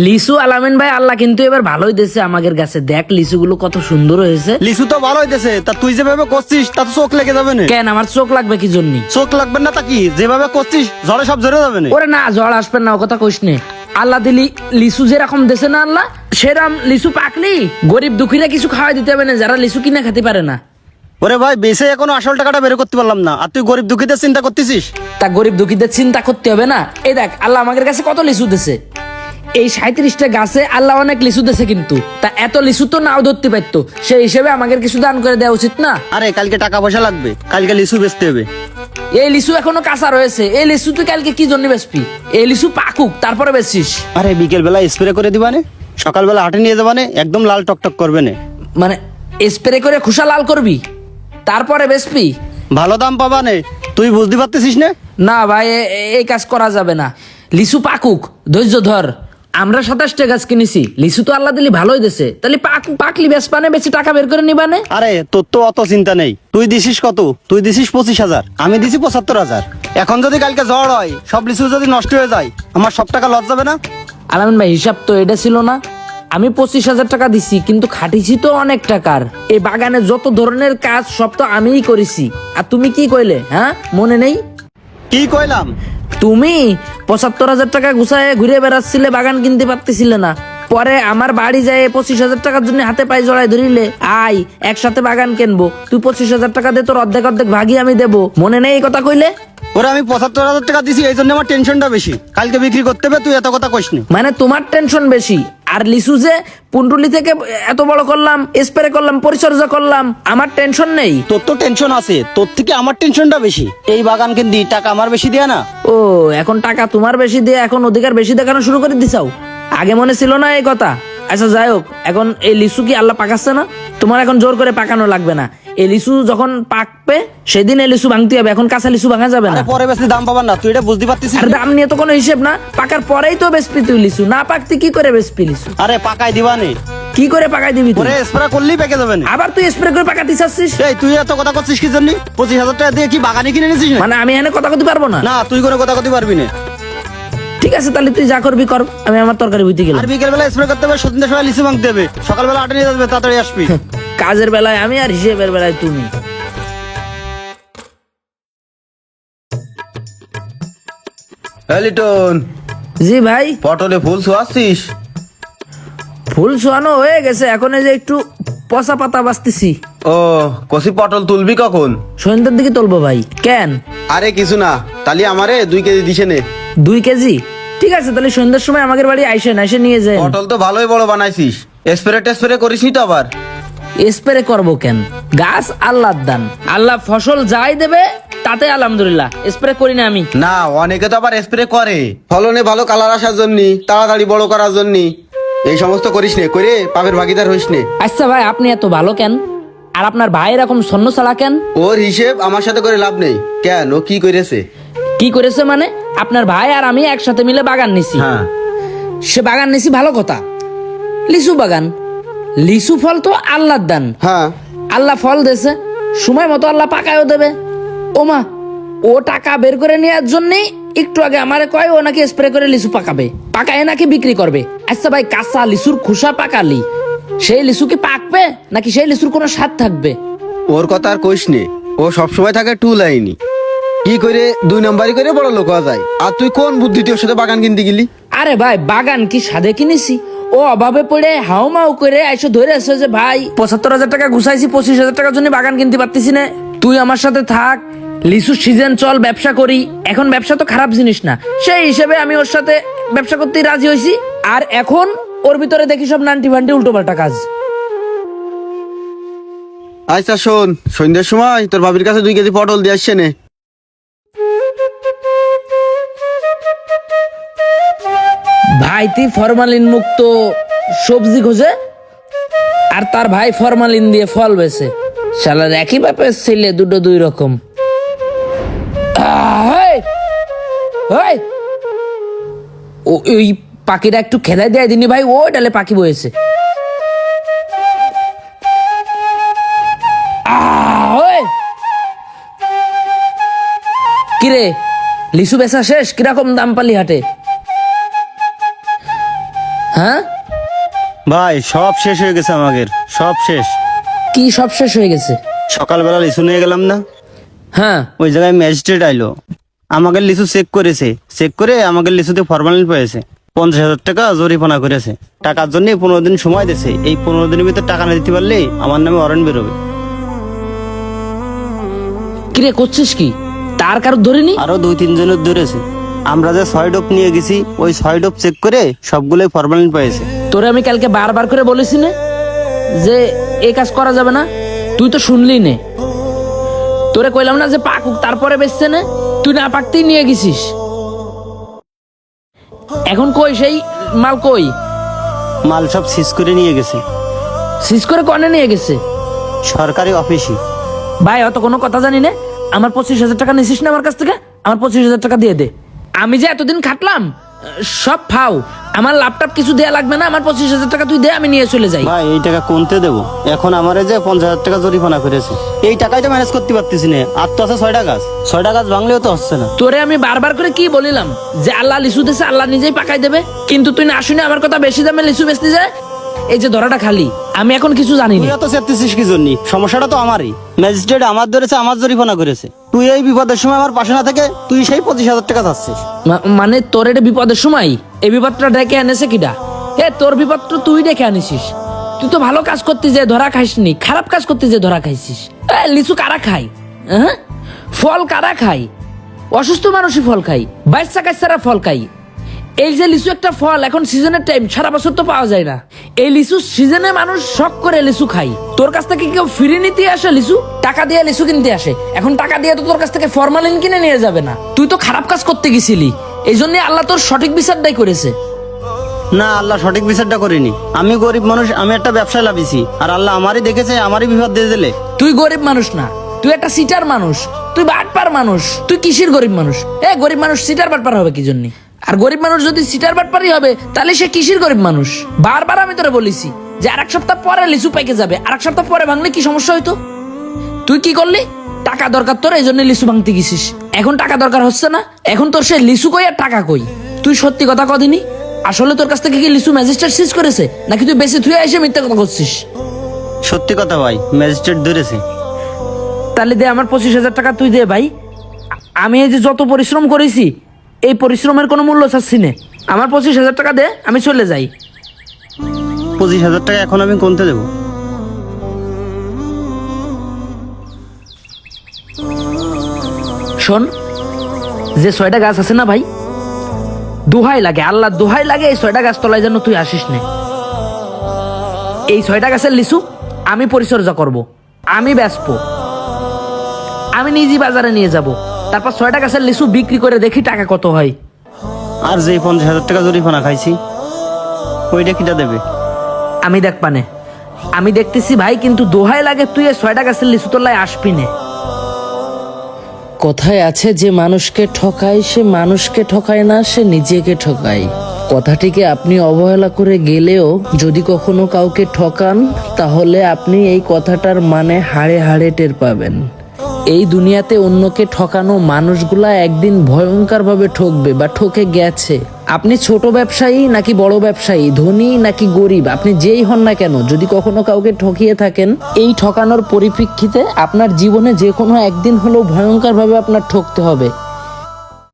লিচু আলামিন ভাই, আল্লাহ কিন্তু এবার ভালোই দিয়েছে আমাদের কাছে। দেখ লিচুগুলো কত সুন্দর হয়েছে। লিচু তো ভালো হইতেছে, তা তুই যেভাবে করছিস তা তো চোখ লেগে যাবে না। কেন আমার চোখ লাগবে কি জন্য? চোখ লাগবে না তা কি, যেভাবে করছিস ঝড়ে সব ঝরে যাবে না। ওরে না, ঝড় আসবে না, ও কথা কইস নে। আল্লাহ দিলি লিচু যেরকম দেশে না আল্লাহ, সেরকম লিচু পাকলি গরিব দুঃখীরা কিছু খাওয়াই দিতে হবে না, যারা লিচু কিনা খেতে পারে না। ওরে ভাই, বেশি এখনো আসল টাকাটা বের করতে পারলাম না, আর তুই গরিব দুঃখীদের চিন্তা করতেছিস। তা গরিব দুঃখীদের চিন্তা করতে হবে না? এই দেখ আল্লাহ আমাদের কাছে কত লিচু দিছে। এই 37টা গাছে আল্লাহ অনেক লিচু দিছে, কিন্তু তা এত লিচু তো নাও ধরতে পারতো। সেই হিসেবে আমাদের কিছু দান করে দেওয়া উচিত না? আরে কালকে টাকা পয়সা লাগবে, কালকে লিচু বেচতে হবে। এই লিচু এখনো কাঁচা রয়েছে, এই লিচু তুই কালকে কি জন্য বেচবি? এই লিচু পাকুক তারপরে বেচছিস। আরে বিকেল বেলা স্প্রে করে দিবানে, সকালবেলা হাটে নিয়ে যাবানে, একদম লাল টকটক করবে না। মানে স্প্রে করে খোসা লাল করবি তারপরে বেচবি? ভালো দাম পাবানে, তুই বুঝতে পারতেছিস না? না ভাই, এই কাজ করা যাবে না। লিচু পাকুক, ধৈর্য ধর। আমরা 27টা গাছ কিনেছি, লিচু তো আল্লাহ দিলি ভালোই দিছে, তাহলে পাকলি বেচপানে, বেশি টাকা বের করে নিবানে। আরে তোর তো অত চিন্তা নেই, তুই দিছিস কত? তুই দিছিস 25,000, আমি দিছি 75,000। এখন যদি কালকে ঝড় হয়, সব লিচু যদি নষ্ট হয়ে যায়, আমার সব টাকা লস যাবে না? আলামিন ভাই, হিসাব তো এটা ছিল না। আমি 25,000 টাকা দিছি, কিন্তু খাটিছি তো অনেক টাকার। এই বাগানে যত ধরনের কাজ সব তো আমিই করেছি। আর তুমি কি কইলে? হ্যাঁ, মনে নেই? কি কইলাম? তুমি 75,000 টাকা গুছায় ঘুরে বেড়াচ্ছিলে, বাগান কিনতে পারতেছিলে না। পরে আমার বাড়ি যায় 25,000 টাকার জন্য হাতে পায়ে জড়াই ধরিলে, আই একসাথে বাগান কিনবো, তুই 25,000 টাকা দে, তোর অর্ধেক অর্ধেক ভাগি আমি দেবো। মনে নেই এই কথা কইলে? ওরা আমি 75,000 টাকা দিছি, এই জন্য আমার টেনশনটা বেশি। কালকে বিক্রি করতে হবে, তুই এত কথা কইস নি। মানে তোমার টেনশন বেশি, আর লিচু যে পুন্ডুলি থেকে এত বড় করলাম, স্প্রে করলাম, পরিচর্যা করলাম, আমার টেনশন নেই। তোর তো টেনশন আছে, তোর থেকে আমার টেনশনটা বেশি। এই বাগান কিনতি, টাকা আমার বেশি দেয়া না? ও, এখন টাকা তোমার বেশি দিয়ে এখন অধিকার বেশি দেখানো শুরু করে দিছাও? আগে মনে ছিল না এই কথা? আচ্ছা যাই হোক, এখন এই লিচু কি আল্লাহ পাকাচ্ছে না? তোমার এখন জোর করে পাকানো লাগবে না। এই লিচু যখন পাকবে সেদিন এই লিচু ভাঙতে হবে, এখন কাঁচা লিচু ভাঙা যাবে না। আরে পরে বেশি দাম পাবার না, তুই এটা বুঝতে পারতেছিস আর না? দাম নিয়ে তো কোনো হিসেব না, পাকার পরেই তো বেচবি তুই লিচু, না পাকতে কি করে বেচবি লিচু? আরে পাকাই দিবানে, কি করে পাকাই দিবি তুই? পরে স্প্রে করলেই পেকে যাবে না। আবার তুই স্প্রে করে পাকাতে চাচ্ছিস? এই তুই এত কথা করছিস কি জন্য? 25,000 টাকা দিয়ে কি বাগানে কিনে নিছিস না? মানে আমি এখানে কথা বলতে পারবো না? না, তুই কোনো কথা করতে পারবি না। ঠিক আছে, তাহলে তুই যা করবি কর, আমি আমার তরকারি বুঝতে গেলাম। আর বিকেল বেলা স্প্রে করতে হবে, সন্ধ্যার সময় লিচু ভাঙতে হবে, সকালবেলা হাটে নিয়ে যাবে, তাড়াতাড়ি আসবি। কাজের বেলায় আমি আর হিসেবের বেলায় তুমি। লিটন, জি ভাই। পটলে ফুল ছোয়াচ্ছিস? ফুল ছোয়ানো হয়ে গেছে, এখন এই যে একটু পচা পাতা বাঁচতেছি। ও, কষি পটল তুলবি কখন? সন্ধ্যার দিকে তুলবো ভাই। কেন? আরে কিছু না, তাহলে আমারে 2 কেজি দিছে নে। 2 কেজি? ঠিক আছে, তাহলে সন্ধ্যার সময় আমাদের বাড়ি আইসেন, এসে নিয়ে যায়। পটল তো ভালোই বড় বানাইছিস, স্প্রে টেস্প্রে করিস নি তো আবার? স্প্রে করবো কেন? গাছ আল্লাহর দান, আল্লাহ ফসল যাই দেবে তাতে আলহামদুলিল্লাহ, স্প্রে করি না আমি। না, অনেকে তো আবার স্প্রে করে ফলনে ভালো কালার আসার জন্য, তাড়াতাড়ি বড় করার জন্য। এই সমস্ত করিস নে, করে পাপের ভাগিদার হইস নে। আচ্ছা ভাই, আপনি এত ভালো কেন? আর আপনার ভাই এরকম সন্ন ছাড়া কেন? ওর হিসেব আমার সাথে করে লাভ নেই। কেন, ও কি করেছে? কি করেছে মানে? আপনার ভাই আর আমি একসাথে মিলে বাগান নিছি। হ্যাঁ, সে বাগান নিছি ভালো কথা, লিচু বাগান। লিচু ফল তো আল্লাহর দান। হ্যাঁ, আল্লাহ ফল দেছে, সময় মতো আল্লাহ পাকায়ও দেবে। ওমা, ও টাকা বের করে নেওয়ার জন্যই একটু আগে আমারে কয় ও নাকি স্প্রে করে লিচু পাকাবে, পাকায় নাকি বিক্রি করবে। আচ্ছা ভাই, কাঁচা লিচুর খোসা পাকালি সেই লিচু কি পাকবে, নাকি সেই লিচুর কোনো স্বাদ থাকবে? ওর কথা আর কইস নে, ও সবসময় থাকে টু লাইনি। কি করে 2 নাম্বারই করে বড় লোক হওয়া যায়। আর তুই কোন বুদ্ধিতে ওর সাথে বাগান কিনতে গেলি? আরে ভাই, বাগান কি সাদে কিনেছি? ও অভাবে পড়ে হাউমাউ করে এসে ধরে আসছে যে ভাই 75,000 টাকা গুছাইছি, 25,000 টাকার জন্য বাগান কিনতে পারতেছি না, তুই আমার সাথে থাক, লিচুর সিজন চল, ব্যবসা করি। এখন ব্যবসা তো খারাপ জিনিস না, সেই হিসেবে আমি ওর সাথে ব্যবসা করতেই রাজি হয়েছি। আর এখন ওর ভিতরে দেখি সব নান্টি ফান্টি উল্টো পাল্টা কাজ। আচ্ছা শোন, সন্ধ্যার সময় তোর ভাবির কাছে 2 কেজি পটল দিয়ে আসছে নে। ভাই তুই ফরমালিন মুক্ত সবজি খোঁজে, আর তার ভাই ফরমালিন দিয়ে ফল বেছে। শালার একই ব্যাপার ছেলে, দুটো 2 রকম। ওই পাখিটা একটু খেদাই দেয় দিনি ভাই, ও ডালে পাখি বয়েছে। কিরে, লিচু বেচা শেষ? কিরকম দাম পালি হাটে? হ্যাঁ? ভাই সব শেষ হয়ে গেছে আমাদের, সব শেষ। কি সব শেষ হয়ে গেছে? সকালবেলা লিচু নিয়ে গেলাম না, হ্যাঁ। ওই জায়গায় ম্যাজিস্ট্রেট আইলো, আমাদের লিচু চেক করেছে, চেক করে আমাদের লিচুতে ফরমালিন পেয়েছে, 50,000 টাকা জরিমানা করেছে। টাকার জন্য 15 দিন সময় দিয়েছে, এই 15 দিনের ভিতরে টাকা না দিতে পারলে আমার নামে ওয়ারেন্ট বেরোবে। কিরে করছিস কি? তার কারো ধরিনি? আরো 2-3 জনের ধরেছে। আমরা যে 6 ডোপ নিয়ে গেছি, ওই 6 ডোপ চেক করে সবগুলোই ফরমালিন পেয়েছে। তোরে আমি কালকে বারবার করে বলেছি না যে এই কাজ করা যাবে না? তুই তো শুনলি নে। তোরে কইলাম না যে পাকুক তারপরে বেচছে না? তুই না পাকতেই নিয়ে গেছিস। এখন কই সেই মাল কই? মাল সব সিজ করে নিয়ে গেছে সিজ করে কনে নিয়ে গেছে? সরকারি অফিসে। ভাই অত কোনো কথা জানি না। আমার 25,000 টাকা নিছিস না আমার কাছ থেকে? আমার 25,000 টাকা দিয়ে দে। আমি যে এতদিন খাটলাম সব ফাও। আমার ল্যাপটপ কিছু দেয়া লাগবে না। আমার 25,000 টাকা তুই দে, আমি নিয়ে চলে যাই। ভাই এই টাকা কোনতে দেবো? এখন আমারে যে 50,000 টাকা জরিমানা করেছে, এই টাকাই তো ম্যানেজ করতে পারতেছি না। আর তো আছে 6টা গাছ, 6টা গাছ ভাঙলেও তো হচ্ছে না। তোরে আমি বারবার করে কি বলিলাম যে আল্লাহ লিচু দিছে, আল্লাহ নিজেই পাকাই দেবে, কিন্তু তুই না শুনে আমার কথা বেশি দামে লিচু বেচতে যায়। এই যে ধরাটা খালি, আমি এখন কিছু জানি তুই না। এত চেপতেছিস কি জন্য? সমস্যাটা তো আমারই। ম্যাজিস্ট্রেট আমার ধরেছে, আমার জরিমানা করেছে। তুই এই বিপদের সময় আমার পাশে না থেকে তুই সেই 25,000 টাকা চাচ্ছিস। মানে তোর এটা বিপদের সময় এই বিপদটা ডেকে এনেছে কিডা? তোর বিপদটা তুই ডেকে আনিসিস। তুই তো ভালো কাজ করতে যে ধরা খাইসনি, খারাপ কাজ করতে যে ধরা খাইছিস। লিচু কারা খায়? হ্যাঁ, ফল কারা খায়? অসুস্থ মানুষই ফল খাই, বাচ্চা কাচ্চারা ফল খাই। এই যে লিচু একটা ফল, এখন সিজনের টাইম, সারা বছর তো পাওয়া যায় না। এই লিচু সিজনে মানুষ শখ করে লিচু খাই। তোর কাছ থেকে কেউ ফ্রি নিতে আসে লিচু? টাকা দিয়ে লিচু কিনতে আসে। এখন টাকা দিয়ে তো তোর কাছ থেকে ফরমালিন কিনে নিয়ে যাবে না। তুই তো খারাপ কাজ করতে গেছিলি, এই জন্য আল্লাহ তোর সঠিক বিচারটাই করেছে। না, আল্লাহ সঠিক বিচারটা করেনি। আমি গরিব মানুষ, আমি একটা ব্যবসায় লাভিছি, আর আল্লাহ আমারই দেখেছে, আমারই বিপদ দিয়ে দিলে। তুই গরিব মানুষ না, তুই একটা সিটার মানুষ, তুই বাটপার মানুষ। তুই কিসের গরিব মানুষ? গরিব মানুষ সিটার বাটপার হবে কি জন্য? আর গরিব মানুষ যদি সিটার বাটপারই হবে তাহলে সে কিসের গরিব মানুষ? বারবার আমি তোরে বলেছি যে আর এক সপ্তাহ পরে লিচু পাইকে যাবে, আর এক সপ্তাহ পরে ভাঙলে কি সমস্যা হইতো? তুই কি করলি? টাকা দরকার তোর, এই জন্য লিচু ভাঙতে গেছিস। এখন টাকা দরকার হচ্ছে না, এখন তোর সে লিচু কই আর টাকা কই? তুই সত্যি কথা কদিনি? আসলে তোর কাছ থেকে কি লিচু ম্যাজিস্ট্রেট সিজ করেছে, নাকি তুই বেশি থুয়ে এসে মিথ্যা কথা করছিস? সত্যি কথা ভাই, ম্যাজিস্ট্রেট ধরেছে। তাহলে দে আমার 25,000 টাকা তুই দে ভাই। আমি এই যে যত পরিশ্রম করেছি, এই পরিশ্রমের কোনো মূল্য চাচ্ছি না। আমার 25,000 টাকা দে, আমি চলে যাই। 25,000 টাকা এখন আমি কোনতে দেবো? শোন, যে 6টা গাছ আছে না ভাই, দোহাই লাগে, আল্লাহ দোহাই লাগে, এই 6টা গাছ তলায় যেন তুই আসিস না। এই 6টা গাছের লিচু আমি পরিচর্যা করব, আমি বেচবো, আমি নিজে বাজারে নিয়ে যাব। তারপর 6টা গাছের লিচু বিক্রি করে দেখি টাকা কত হয়। আর যে 50,000 টাকা জরিমানা খাইছি, ওইটা কিটা দেবে? আমি দেখ পানে, আমি দেখতেছি ভাই, কিন্তু দোহাই লাগে তুই এই 6টা গাছের লিচু তলায় আসবি না। কথায় আছে যে মানুষকে ঠকায় সে মানুষকে ঠকায় না, সে নিজেকে ঠকায়। কথাটিকে আপনি অবহেলা করে গেলেও যদি কখনো কাউকে ঠকান, তাহলে আপনি এই কথাটার মানে হাড়ে হাড়ে টের পাবেন। এই দুনিয়াতে অন্যকে ঠকানো মানুষগুলা একদিন ভয়ঙ্কর ভাবে ঠকবে বা ঠকে গেছে। আপনি ছোট ব্যবসায়ী নাকি বড় ব্যবসায়ী, ধনী নাকি গরিব, আপনি যেই হন না কেন, যদি কখনো কাউকে ঠকিয়ে থাকেন, এই ঠকানোর পরিপ্রেক্ষিতে আপনার জীবনে যে কোনো একদিন হলেও ভয়ঙ্কর ভাবে আপনার ঠকতে হবে।